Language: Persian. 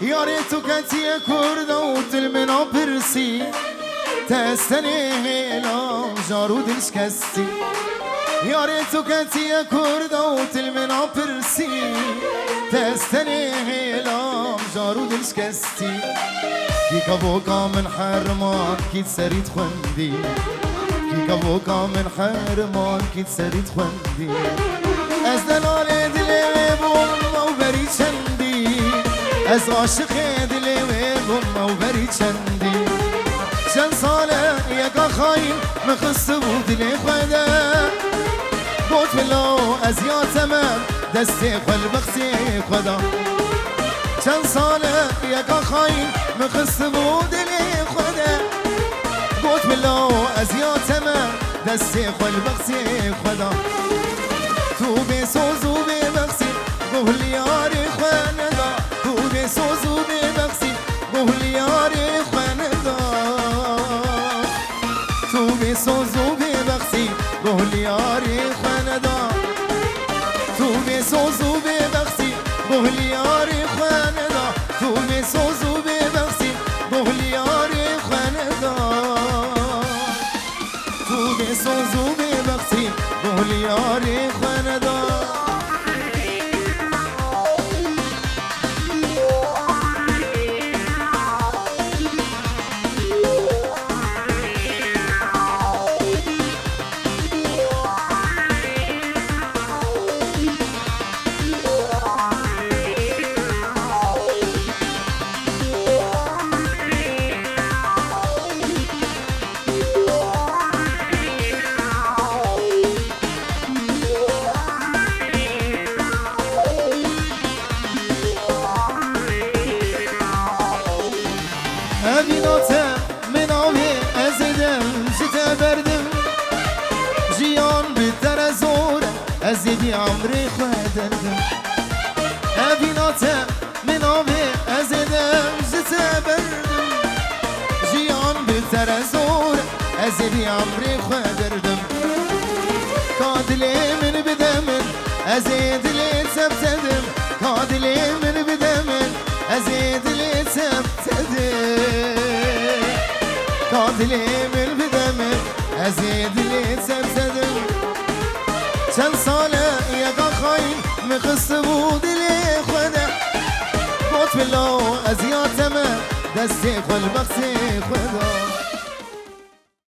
یاری تو کتی کرده و دل منا برسی تستنی هیلا جارو دلش کستی یاری تو کتی کرده و دل منا برسی تستنی هیلا جارو دلش کستی کی کبوکا من حرمان کی سرید خوندی کی کبوکا من حرمان کی سرید خوندی از دلال دلی بوم و بری چندی از عاشق دلی بوم و بری چندی چند ساله یکا خاین مخص بود دلی خوده بود بلو از یاتمم دستی خل بخسی خدا چند ساله یکا خاین مخص بود دلی خوده بود بلو از یاتمم دستی خل بخسی خدا تو بسوز و ببخسی قول یاری خاندا تو بسوز و ببخسی قول یاری خاندا تو بسوز و ببخسی قول یاری خاندا تو بسوز و ببخسی قول یاری خاندا تو بسوز و ببخسی قول یاری خاندا تو بسوز و ببخسی قول یاری خاندا ازیدی عمری خودردم ابیناتم من آبی ازیدم زیته بردم جیان بهتر از اور ازیدی عمری خودردم کادلی من بدمن ازیدلی تبتدم کادلی من بدمن ازیدلی تبتدم کادلی من بدمن ازیدلی تبتدم چند ساله یکا خاین مخص بود دلی خوده بود بلو از یاتمه دستی خل بخصی خدا